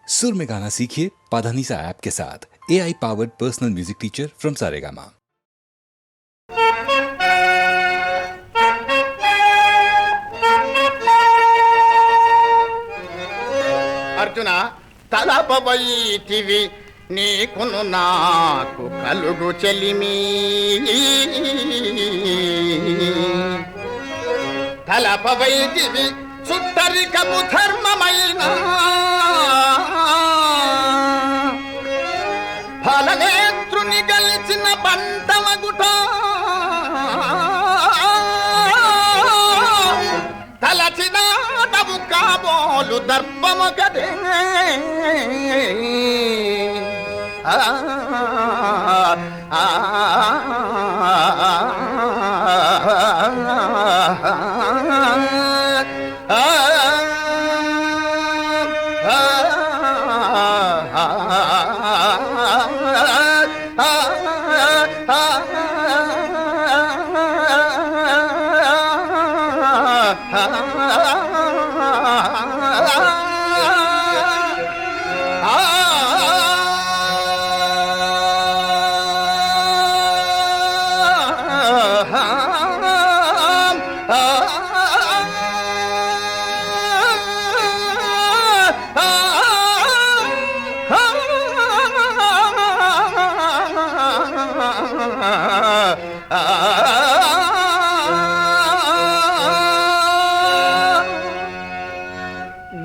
सुर में गाना सीखिए पाधानीसा ऐप के साथ। AI powered personal music teacher from Saregama. Arjuna తలపవైతివి నీకును నాకు కలుగు చెలిమి తలపవైతివి సుట్టరికపు ధర్మమైన ఫలనేత్రుని గెలిచిన పంటమగుట తలచినాటవు కాబోలు దర్పమొకటే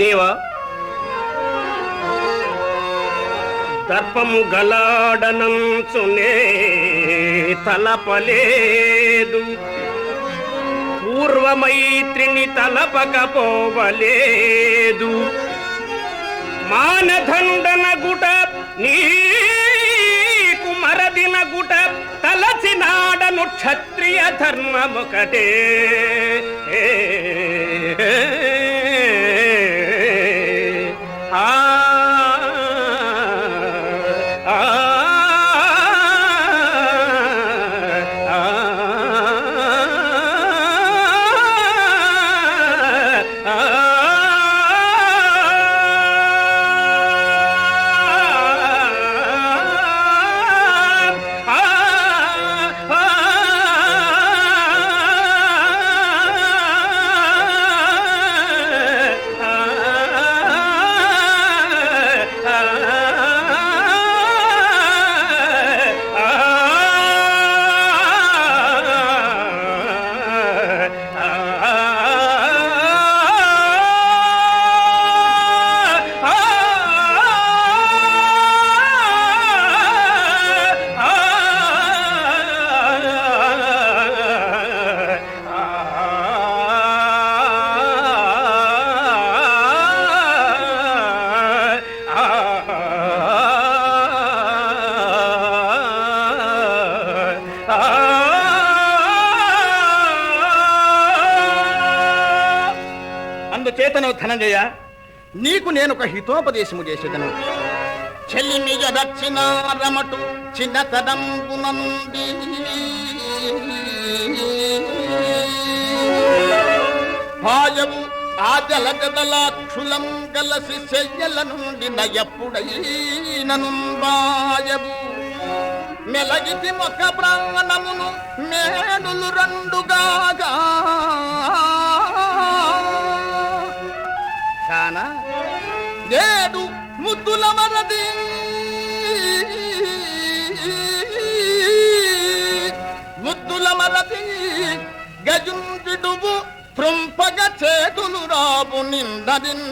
దేవా, దర్పము గలాడనంచునే తలపలేదు, పూర్వమైత్రిని తలపకపోవలేదు. మానదండన గుట నీకు మరదిన గుట తలచినాడను క్షత్రియ ధర్మమొకటే. అందుచేతను ధనంజయ, నీకు నేను ఒక హితోపదేశము చేసేదను. చెల్లిమిగ దక్షిణ రమటు చిన్నతనంబున నుండి భాయవు ఆ జలగదలాక్షులం గలసి చెయ్యల నుండి నయప్పుడైనను బాయవు మెలగితి మొక్క ప్రాణమును మేనులు రెండుగాగా కానా నేడు ముద్దుల మరది ముద్దుల మరది గజుండువు త్రుంపగ చేతులు రాబు నిందదిన్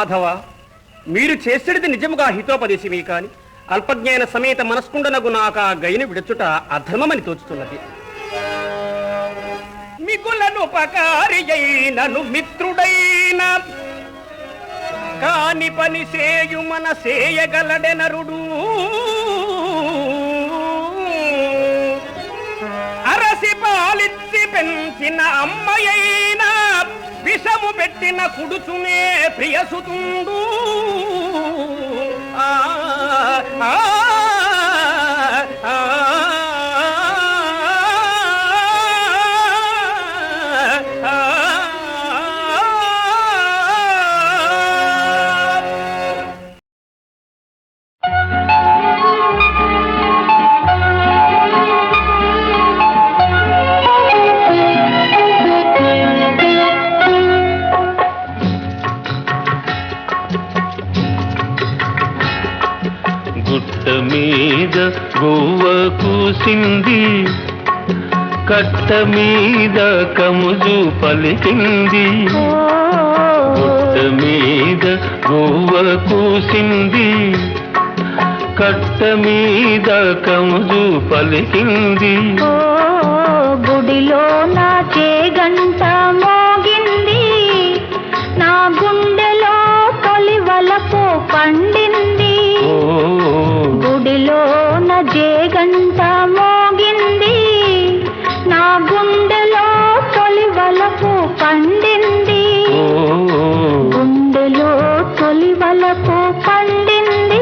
మాధవ, మీరు చేసేది నిజముగా హితోపదేశమే కాని అల్పజ్ఞాన సమేత మనస్కుండనగు నాకు ఆ గైని విడచుట అధర్మమని తోచుతున్నది. మిగులను పకారి అయినను మిత్రుడైన కాని పని సేయు మన సేయగలడెనరుడు. అరసి పాలిచ్చి పెంచిన అమ్మయైనా విషము పెట్టిన కుడుచునే ప్రియసుతుండు. ఆ ఆ గుట్ట మీద గోవ కూసింది, కట్ట మీద కముజు పలికింది. గుట్ట మీద గోవ కూసింది, కట్ట మీద కముజు పలికింది. గుడిలో నా చేగంట మోగింది, నా గుండెలో తొలి వలపు పండింది. గుడిలో నా జేగంట మోగింది, నా గుండెలో తొలి వలపు పండింది. గుండెలో తొలి వలపు పండింది.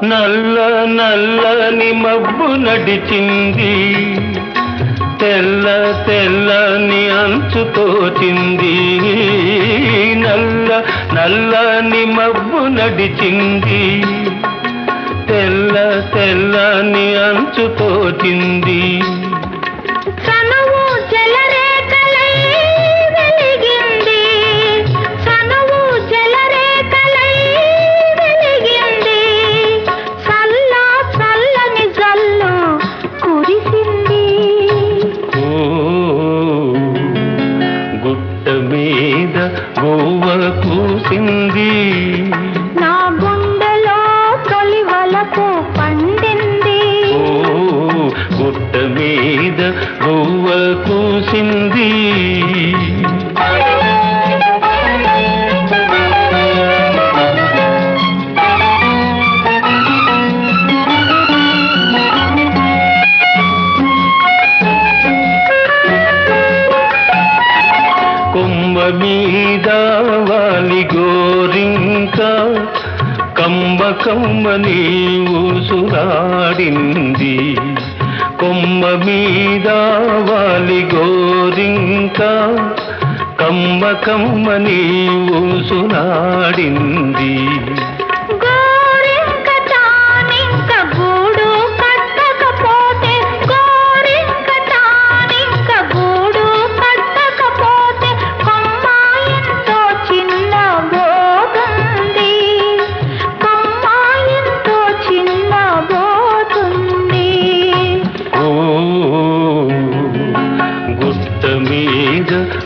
నల్ల నల్లని మబ్బు నడిచింది, తెల్ల తెల్లని అంచు తోచింది. నల్ల నల్లని మబ్బు నడిచింది, తెల్ల తెల్లని అంచు తోచింది. గోవ కూసింది, నా గుండెలో తొలి వలపు పండింది. గుట్ట మీద గోవ కూసింది. కొమ్మ మీద వాలి గోరింక కమ్మ కమ్మని ఊసులాడింది. కొమ్మ మీద వాలి గోరింక కమ్మ కమ్మని ఊసులాడింది.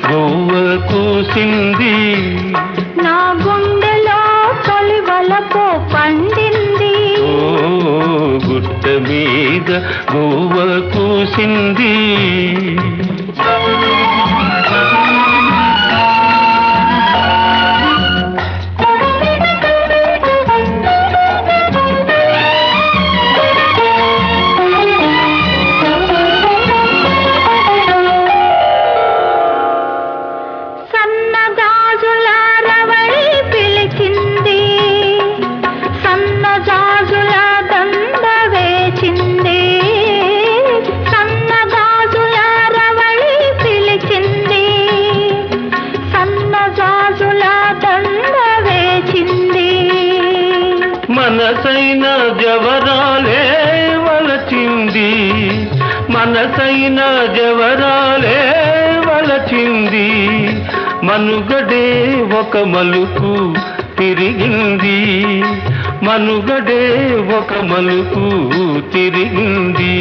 గోవ కూసింది, నా గుండెలో తొలి వలపు పండింది. గుట్ట మీద గోవ కూసింది. మనసైన జవరాలే వలచింది, మనసైన జవరాలే వలచింది. మనుగడే ఒక మలుపు తిరిగింది, మనుగడే ఒక మలుపు తిరిగింది.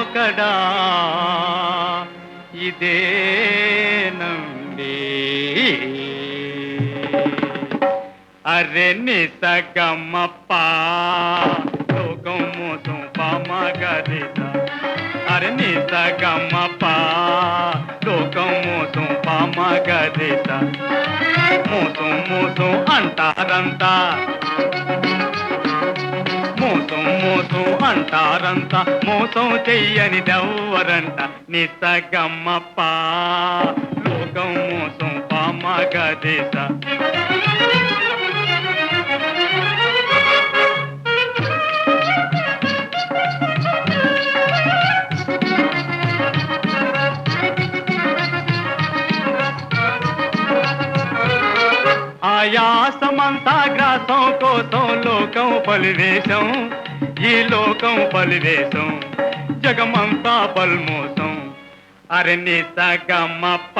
పోకడా ఇదేనండి. అరే నిసగమ్మప్ప లోకం మోసం పామగరిత. అరే నిసగమ్మప్ప లోకం మోసం పామగరిత. మోసం మోసం అంటారంతా, మోసం మోసం అంటారంత, మోసం చెయ్యనిదెవ్వరంట. నిసగమ్మప్ప లోకం మోసం పామగరిత. ఆయాసమంతా గ్రాసం కోసం లోకం పలివేశం, ఈ లోకం పలివేశం, జగమంతా పల్మోసం. అరే నిసగమ్మప్ప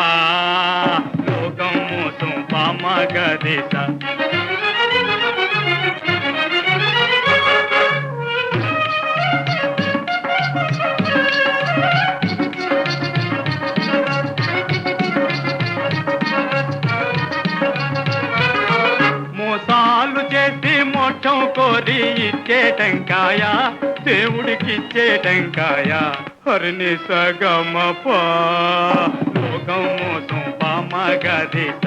లోకం మోసం పామగరిత. మోసాలు చేసి మోక్షం కోరి ఇచ్చే టెంకాయ, దేవుడికి ఇచ్చే టెంకాయ. హరి నిసగమ్మప్ప లోకం మోసం పామగరిత.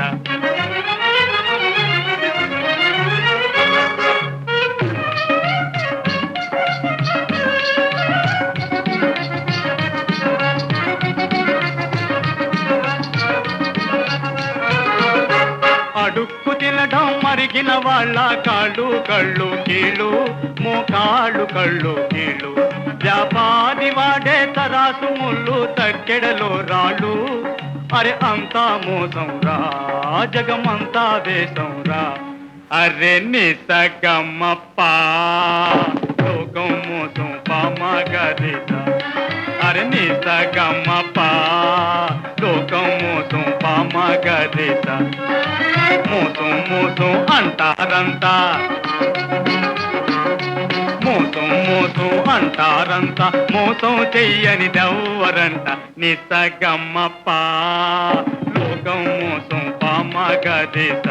అడుక్కు తినడం మరిగిన వాళ్ళ కాళ్ళు కళ్ళు కీళ్ళు, మోకాళ్ళు కళ్ళు కీళ్ళు. వ్యాపారి వాడే తరాసు ముళ్ళు, తక్కెడలో రాళ్ళు. అరే అంతా మోసం రా, జగమంతా వేషం రా. అరే నిసగమ్మప్ప లోకం మోసం పామగరిత. అరే నిసగమ్మప్ప లోకం మోసం పామగరిత. మోసం మోసం అంటారంతా, మోసం మోసం అంటారంతా, మోసం చెయ్యనిదెవ్వరంట. నిసగమ్మప్ప లోకం మోసం పామగరిత.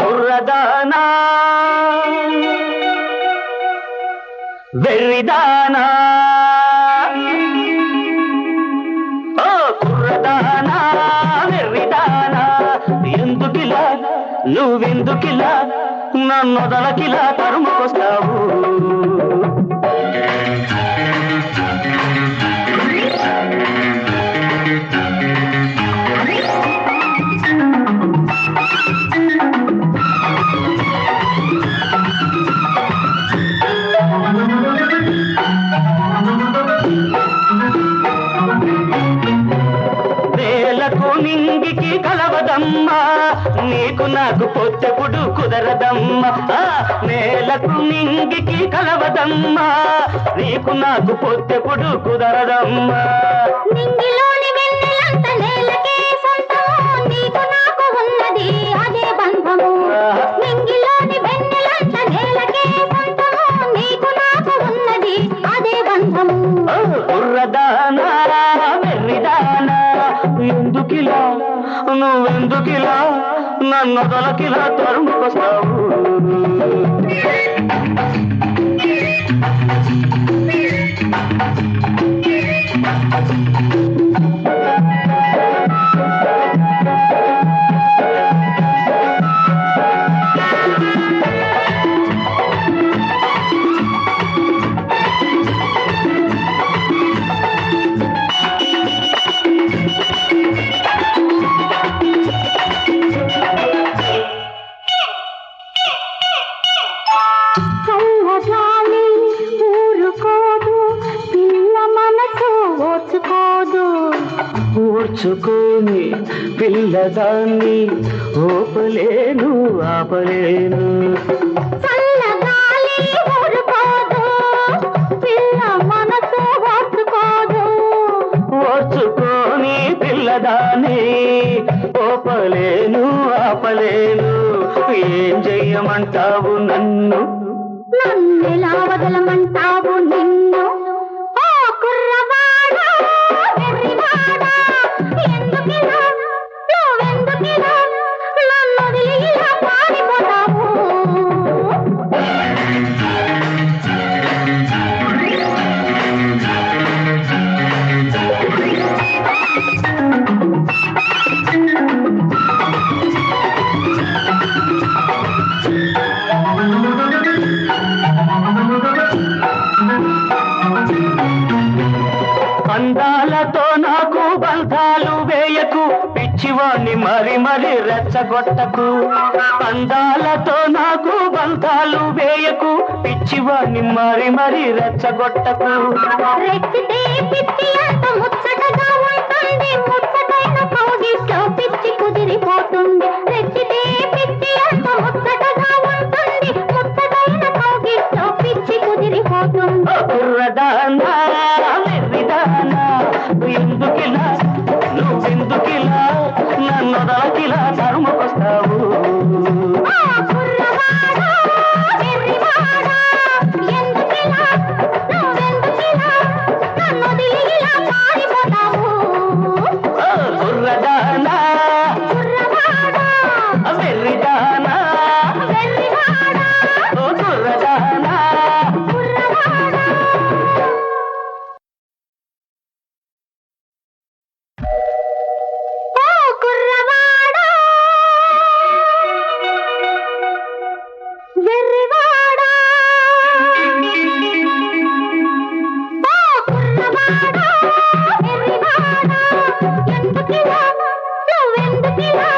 కుర్రదానా వెర్రిదానా, ఓ కుర్రదానా వెర్రిదానా, ఎందుకిలా నువ్వెందుకిలా నన్నొదలకిలా తరుముకొస్తావు. వేలకు నింగికి కలవదమ్మా, నీకు నాకు పొత్తెప్పుడు కుదరదమ్మా. నేలకు నింగికి కలవదమ్మా, నీకు నాకు పొత్తెప్పుడు కుదరదమ్మా. నింగిలోని వెన్నెలంత నేలకే సొంతము, నీకు నాకు ఉన్నది అదే బంధము. నింగిలోని వెన్నెలంత నేలకే సొంతము, నీకు నాకు ఉన్నది అదే బంధము. కుర్రదానా వెర్రిదానా, ఎందుకిలా నువ్వెందుకిలా నన్నొదలకిలా తరుముకొస్తావు. కళ్ళ పిల్లదాన్ని ఓపలేను ఆపలేను. చల్లగాలి ఊరుకోదు, పిల్ల మనసు ఓర్చుకోదు. ఓర్చుకోని పిల్లదాన్ని ఓపలేను ఆపలేను. ఏం చెయ్యమంటావు నన్ను? నన్నెలా వదలమంటావు నిన్ను? ఓ కుర్రవాడా, వెర్రివాడా, ఎందుకిలా, నువ్వెందుకిలా నన్ను వదిలి ఇలా పారిపోతావు? అందాలతో నాకు బంధాలు వేయకు, పిచ్చివాణ్ణి మరి మరి రెచ్చగొట్టకు. అందాలతో నాకు బంధాలు వేయకు, పిచ్చివాణ్ణి మరి మరి రెచ్చగొట్టకు. రెచ్చితే పిచ్చి అంత ముచ్చటగా ఉంటుంది, ముచ్చటైన కౌగిట్లో పిచ్చి కుదిరిపోతుంది. రెచ్చితే పిచ్చి అంత ముచ్చటగా ఉంటుంది, ముచ్చటైన కౌగిట్లో పిచ్చి కుదిరిపోతుంది. కుర్రదానా వెర్రిదానా, ఎందుకిలా నువ్వెందుకిలా నన్ను దాకిలా తరుముకొస్తావు? ఆ కుర్రవాడా, వెర్రివాడా, ఎందుకిలా, నువ్వెందుకిలా నన్ను వదిలి ఇలా పారిపోతావు? కుర్రదానా కుర్రవాడా, వెర్రిదానా, వెర్రివాడా, కుర్రదానా. కుర్రవాడా. ఓ కుర్రవాడా, వెర్రివాడా, ఓ కుర్రవాడా, వెర్రివాడా, ఎందుకిలా, నువ్వెందుకిలా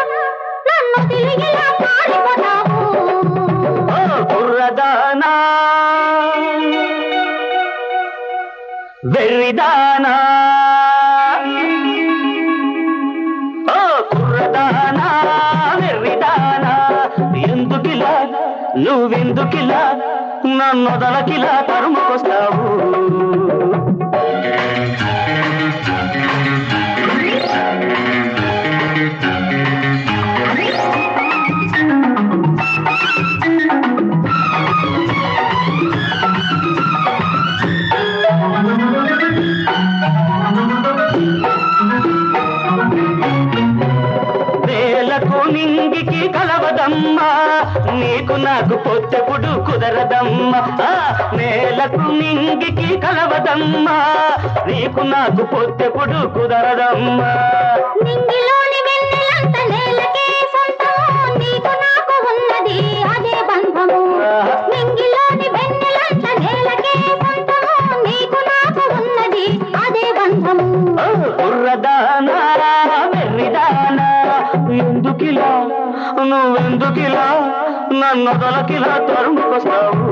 నన్ను వదిలి ఇలా పారిపోతావు? కుర్రదానా వెర్రిదానా, ఓ కుర్రదానా వెర్రిదానా, ఎందుకిలా నువ్వెందుకిలా నన్ను దలకిలా తరుముకొస్తావు? వేలకు నింగికి కలవదమ్మా, నీకు నాకు పొత్తెప్పుడు కుదరదమ్మా. నేలకు నింగికి కలవదమ్మా, నీకు నాకు పొత్తెప్పుడు కుదరదమ్మా. నింగిలోని వెన్నెలంత నేలకే సొంతము, నీకు నాకు ఉన్నది అదే బంధము. నింగిలోని వెన్నెలంత నేలకే సొంతము, నీకు నాకు ఉన్నది అదే బంధము. కుర్రదానా వెర్రిదానా, ఎందుకిలా నువ్వెందుకిలా నన్ను దొలకిలా తరుముకొస్తావు?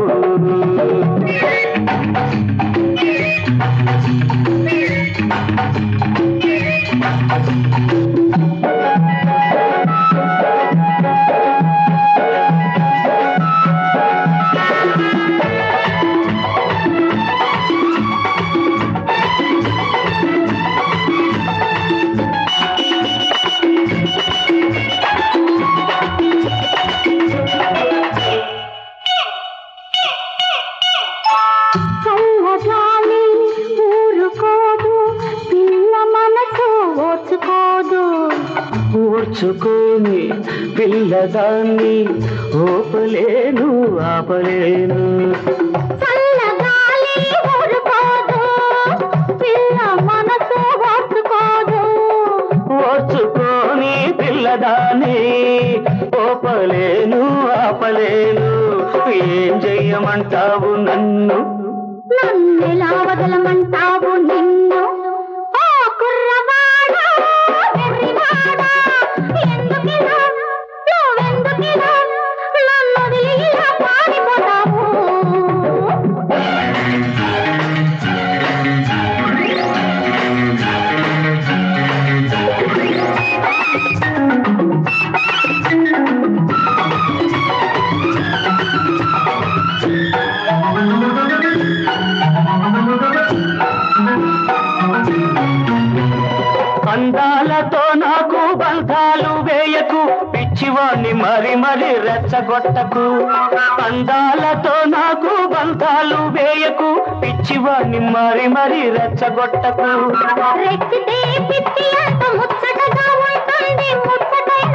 చల్లగాలి ఊరుకోదు, పిల్ల మనసు ఓర్చుకోదు. ఓర్చుకోని పిల్లదాన్ని ఓపలేను ఆపలేను. చల్లగాలి ఊరుకోదు, పిల్ల మనసు ఓర్చుకోదు. ఓర్చుకోని పిల్లదాన్ని ఓపలేను ఆపలేను. ఏం చెయ్యమంటావు నన్ను? నన్నెలా వదలమంటావు నిన్ను? ఓ కుర్రవాడా, వెర్రివాడా, ఎందుకిలా, నువ్వెందుకిలా నన్ను వదిలి ఇలా పారిపోతావు? వేయకు పిచ్చివాణ్ణి మరి మరి రెచ్చగొట్టకు అందాలతో నాకు బంధాలు వేయకు పిచ్చివాణ్ణి మరి మరి రెచ్చగొట్టకు రెచ్చితే పిచ్చి అంత ముచ్చటగా ఉంటుంది ముచ్చటైన